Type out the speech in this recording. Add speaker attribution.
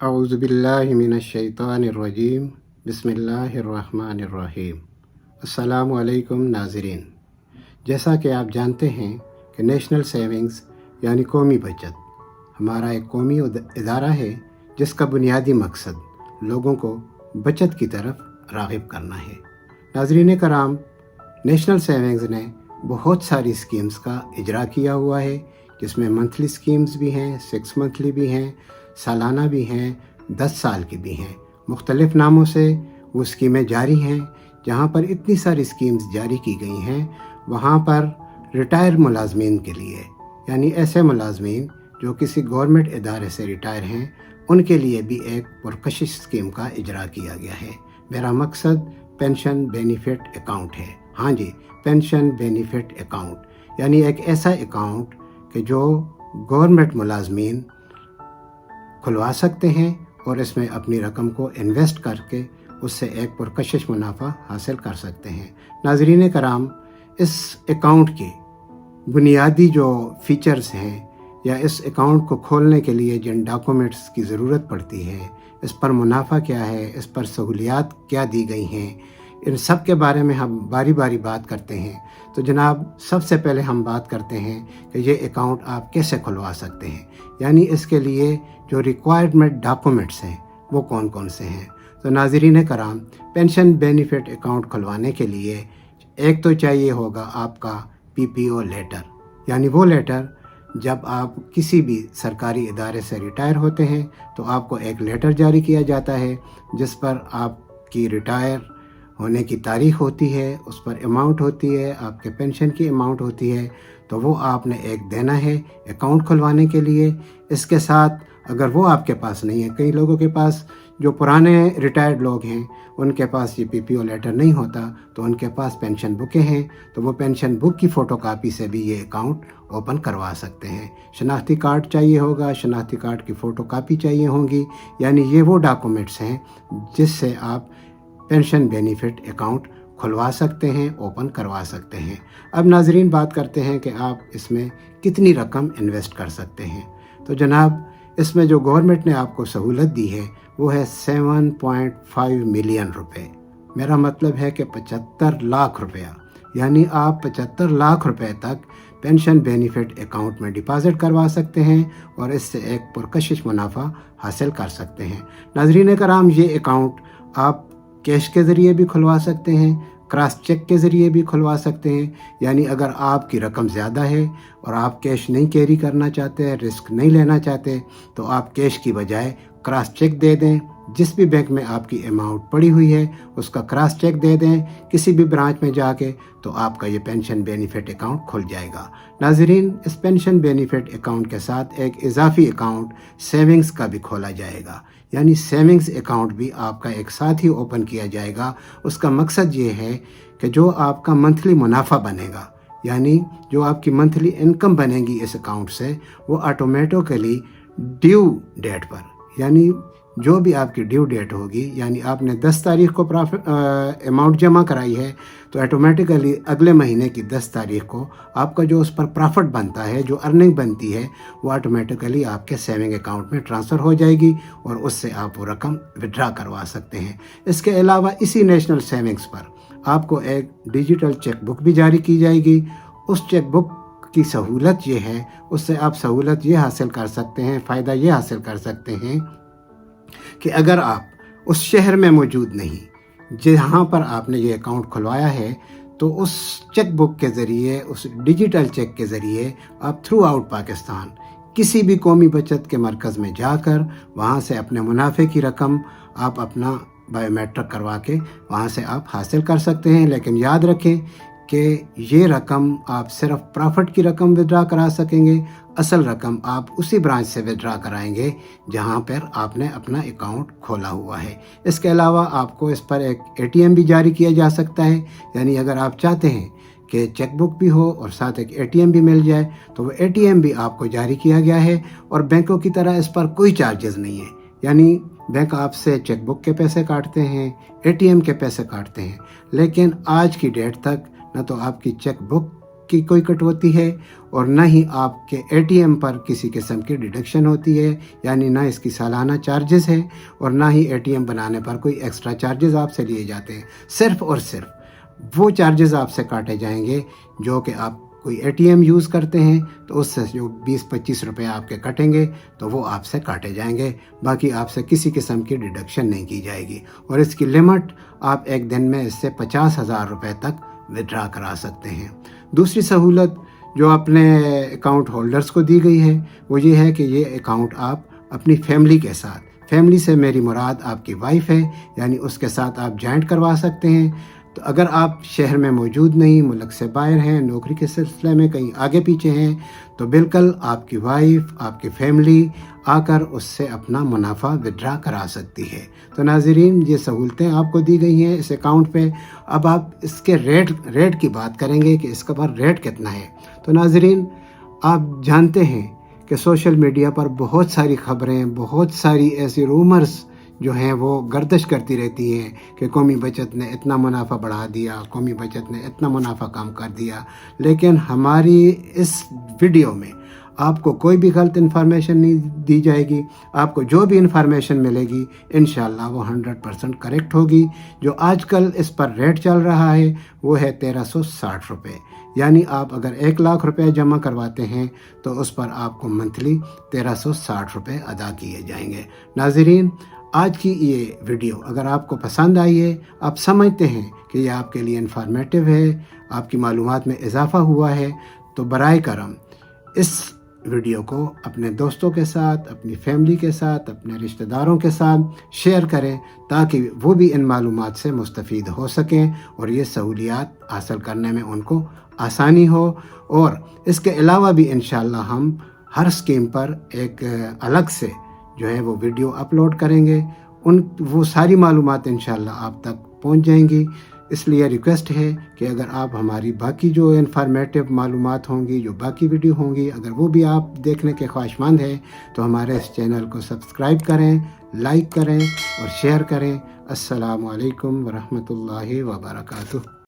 Speaker 1: اعوذ باللہ من الشیطان الرجیم بسم اللہ الرحمن الرحیم۔ السلام علیکم ناظرین، جیسا کہ آپ جانتے ہیں کہ نیشنل سیونگز یعنی قومی بچت ہمارا ایک قومی ادارہ ہے جس کا بنیادی مقصد لوگوں کو بچت کی طرف راغب کرنا ہے۔ ناظرین کرام، نیشنل سیونگز نے بہت ساری اسکیمز کا اجرا کیا ہوا ہے، جس میں منتھلی اسکیمز بھی ہیں، 6 منتھلی بھی ہیں، سالانہ بھی ہیں، 10 سال کی بھی ہیں۔ مختلف ناموں سے وہ اسکیمیں جاری ہیں۔ جہاں پر اتنی ساری اسکیمز جاری کی گئی ہیں، وہاں پر ریٹائر ملازمین کے لیے، یعنی ایسے ملازمین جو کسی گورنمنٹ ادارے سے ریٹائر ہیں، ان کے لیے بھی ایک پرکشش اسکیم کا اجرا کیا گیا ہے۔ میرا مقصد پینشن بینیفٹ اکاؤنٹ ہے۔ ہاں جی، پینشن بینیفٹ اکاؤنٹ یعنی ایک ایسا اکاؤنٹ کہ جو گورنمنٹ ملازمین کھلوا سکتے ہیں اور اس میں اپنی رقم کو انویسٹ کر کے اس سے ایک پرکشش منافع حاصل کر سکتے ہیں۔ ناظرین کرام، اس اکاؤنٹ کے بنیادی جو فیچرز ہیں یا اس اکاؤنٹ کو کھولنے کے لیے جن ڈاکومنٹس کی ضرورت پڑتی ہے، اس پر منافع کیا ہے، اس پر سہولیات کیا دی گئی ہیں، ان سب کے بارے میں ہم باری باری بات کرتے ہیں۔ تو جناب، سب سے پہلے ہم بات کرتے ہیں کہ یہ اکاؤنٹ آپ کیسے کھلوا سکتے ہیں، یعنی اس کے لیے جو ریکوائرمنٹ ڈاکومنٹس ہیں وہ کون کون سے ہیں۔ تو ناظرین کرام، پینشن بینیفٹ اکاؤنٹ کھلوانے کے لیے ایک تو چاہیے ہوگا آپ کا PPO لیٹر، یعنی وہ لیٹر جب آپ کسی بھی سرکاری ادارے سے ریٹائر ہوتے ہیں تو آپ کو ایک لیٹر جاری کیا جاتا ہے جس پر آپ کی ریٹائر ہونے کی تاریخ ہوتی ہے، اس پر اماؤنٹ ہوتی ہے، آپ کے پینشن کی اماؤنٹ ہوتی ہے، تو وہ آپ نے ایک دینا ہے اکاؤنٹ کھلوانے کے لیے۔ اس کے ساتھ اگر وہ آپ کے پاس نہیں ہے، کئی لوگوں کے پاس جو پرانے ریٹائرڈ لوگ ہیں ان کے پاس یہ PPO لیٹر نہیں ہوتا، تو ان کے پاس پینشن بکیں ہیں، تو وہ پینشن بک کی فوٹو کاپی سے بھی یہ اکاؤنٹ اوپن کروا سکتے ہیں۔ شناختی کارڈ چاہیے ہوگا، شناختی کارڈ کی فوٹو کاپی چاہیے ہوں گی، یعنی یہ وہ ڈاکومنٹس ہیں جس سے آپ پینشن بینیفٹ اکاؤنٹ کھلوا سکتے ہیں، اوپن کروا سکتے ہیں۔ اب ناظرین، بات کرتے ہیں کہ آپ اس میں کتنی رقم انویسٹ کر سکتے ہیں۔ تو جناب، اس میں جو گورنمنٹ نے آپ کو سہولت دی ہے وہ ہے 7.5 ملین روپے۔ میرا مطلب ہے کہ 75 لاکھ روپیہ، یعنی آپ 75 لاکھ روپے تک پینشن بینیفٹ اکاؤنٹ میں ڈپازٹ کروا سکتے ہیں اور اس سے ایک پرکشش منافع حاصل کر سکتے ہیں۔ ناظرین کرام، یہ اکاؤنٹ آپ کیش کے ذریعے بھی کھلوا سکتے ہیں، کراس چیک کے ذریعے بھی کھلوا سکتے ہیں، یعنی اگر آپ کی رقم زیادہ ہے اور آپ کیش نہیں کیری کرنا چاہتے، رسک نہیں لینا چاہتے، تو آپ کیش کی بجائے کراس چیک دے دیں۔ جس بھی بینک میں آپ کی اماؤنٹ پڑی ہوئی ہے اس کا کراس چیک دے دیں کسی بھی برانچ میں جا کے، تو آپ کا یہ پینشن بینیفٹ اکاؤنٹ کھل جائے گا۔ ناظرین، اس پینشن بینیفٹ اکاؤنٹ کے ساتھ ایک اضافی اکاؤنٹ سیونگز کا بھی کھولا جائے گا، یعنی سیونگز اکاؤنٹ بھی آپ کا ایک ساتھ ہی اوپن کیا جائے گا۔ اس کا مقصد یہ ہے کہ جو آپ کا منتھلی منافع بنے گا، یعنی جو آپ کی منتھلی انکم بنے گی اس اکاؤنٹ سے، وہ آٹومیٹیکلی ڈیو ڈیٹ پر، یعنی جو بھی آپ کی ڈیو ڈیٹ ہوگی، یعنی آپ نے 10 تاریخ کو اماؤنٹ جمع کرائی ہے، تو آٹومیٹیکلی اگلے مہینے کی 10 تاریخ کو آپ کا جو اس پر پرافٹ بنتا ہے، جو ارننگ بنتی ہے، وہ آٹومیٹیکلی آپ کے سیونگ اکاؤنٹ میں ٹرانسفر ہو جائے گی اور اس سے آپ وہ رقم وڈرا کروا سکتے ہیں۔ اس کے علاوہ اسی نیشنل سیونگز پر آپ کو ایک ڈیجیٹل چیک بک بھی جاری کی جائے گی۔ اس چیک بک کی سہولت یہ ہے، اس سے آپ سہولت یہ حاصل کر سکتے ہیں، فائدہ یہ حاصل کر سکتے ہیں کہ اگر آپ اس شہر میں موجود نہیں جہاں پر آپ نے یہ اکاؤنٹ کھلوایا ہے، تو اس چیک بک کے ذریعے، اس ڈیجیٹل چیک کے ذریعے آپ تھرو آؤٹ پاکستان کسی بھی قومی بچت کے مرکز میں جا کر وہاں سے اپنے منافع کی رقم آپ اپنا بائیو میٹرک کروا کے وہاں سے آپ حاصل کر سکتے ہیں۔ لیکن یاد رکھیں کہ یہ رقم آپ صرف پرافٹ کی رقم ودرا کرا سکیں گے، اصل رقم آپ اسی برانچ سے ودرا کرائیں گے جہاں پر آپ نے اپنا اکاؤنٹ کھولا ہوا ہے۔ اس کے علاوہ آپ کو اس پر ایک ATM بھی جاری کیا جا سکتا ہے، یعنی اگر آپ چاہتے ہیں کہ چیک بک بھی ہو اور ساتھ ایک ATM بھی مل جائے، تو وہ ATM بھی آپ کو جاری کیا گیا ہے، اور بینکوں کی طرح اس پر کوئی چارجز نہیں ہے، یعنی بینک آپ سے چیک بک کے پیسے کاٹتے ہیں، ATM کے پیسے کاٹتے ہیں، لیکن آج کی ڈیٹ تک نہ تو آپ کی چیک بک کی کوئی کٹوتی ہے اور نہ ہی آپ کے ATM پر کسی قسم کی ڈیڈکشن ہوتی ہے، یعنی نہ اس کی سالانہ چارجز ہے اور نہ ہی ATM بنانے پر کوئی ایکسٹرا چارجز آپ سے لیے جاتے ہیں۔ صرف اور صرف وہ چارجز آپ سے کاٹے جائیں گے جو کہ آپ کوئی ATM یوز کرتے ہیں تو اس سے جو 20-25 روپے آپ کے کٹیں گے تو وہ آپ سے کاٹے جائیں گے، باقی آپ سے کسی قسم کی ڈیڈکشن نہیں کی جائے گی، اور اس کی لمٹ آپ ایک دن میں اس سے 50,000 روپے تک وڈرا کرا سکتے ہیں۔ دوسری سہولت جو اپنے اکاؤنٹ ہولڈرز کو دی گئی ہے وہ یہ ہے کہ یہ اکاؤنٹ آپ اپنی فیملی کے ساتھ، فیملی سے میری مراد آپ کی وائف ہے، یعنی اس کے ساتھ آپ جوائنٹ کروا سکتے ہیں۔ تو اگر آپ شہر میں موجود نہیں، ملک سے باہر ہیں، نوکری کے سلسلے میں کہیں آگے پیچھے ہیں، تو بالکل آپ کی وائف، آپ کی فیملی آ کر اس سے اپنا منافع وڈرا کرا سکتی ہے۔ تو ناظرین، یہ سہولتیں آپ کو دی گئی ہیں اس اکاؤنٹ پہ۔ اب آپ اس کے ریٹ کی بات کریں گے کہ اس کا پر ریٹ کتنا ہے۔ تو ناظرین، آپ جانتے ہیں کہ سوشل میڈیا پر بہت ساری خبریں، بہت ساری ایسی رومرز جو ہیں وہ گردش کرتی رہتی ہیں کہ قومی بچت نے اتنا منافع بڑھا دیا، قومی بچت نے اتنا منافع کم کر دیا، لیکن ہماری اس ویڈیو میں آپ کو کوئی بھی غلط انفارمیشن نہیں دی جائے گی۔ آپ کو جو بھی انفارمیشن ملے گی انشاءاللہ وہ 100% کریکٹ ہوگی۔ جو آج کل اس پر ریٹ چل رہا ہے وہ ہے 1360 روپے، یعنی آپ اگر 1,00,000 روپے جمع کرواتے ہیں تو اس پر آپ کو منتھلی 1360 روپے ادا کیے جائیں گے۔ ناظرین، آج کی یہ ویڈیو اگر آپ کو پسند آئی ہے، آپ سمجھتے ہیں کہ یہ آپ کے لیے انفارمیٹیو ہے، آپ کی معلومات میں اضافہ ہوا ہے، تو برائے کرم اس ویڈیو کو اپنے دوستوں کے ساتھ، اپنی فیملی کے ساتھ، اپنے رشتہ داروں کے ساتھ شیئر کریں تاکہ وہ بھی ان معلومات سے مستفید ہو سکیں اور یہ سہولیات حاصل کرنے میں ان کو آسانی ہو۔ اور اس کے علاوہ بھی انشاءاللہ ہم ہر اسکیم پر ایک الگ سے جو ہے وہ ویڈیو اپلوڈ کریں گے، وہ ساری معلومات انشاءاللہ آپ تک پہنچ جائیں گی۔ اس لیے ریکویسٹ ہے کہ اگر آپ ہماری باقی جو انفارمیٹیو معلومات ہوں گی، جو باقی ویڈیو ہوں گی، اگر وہ بھی آپ دیکھنے کے خواہشمند ہیں تو ہمارے اس چینل کو سبسکرائب کریں، لائک کریں اور شیئر کریں۔ السلام علیکم ورحمۃ اللہ وبرکاتہ۔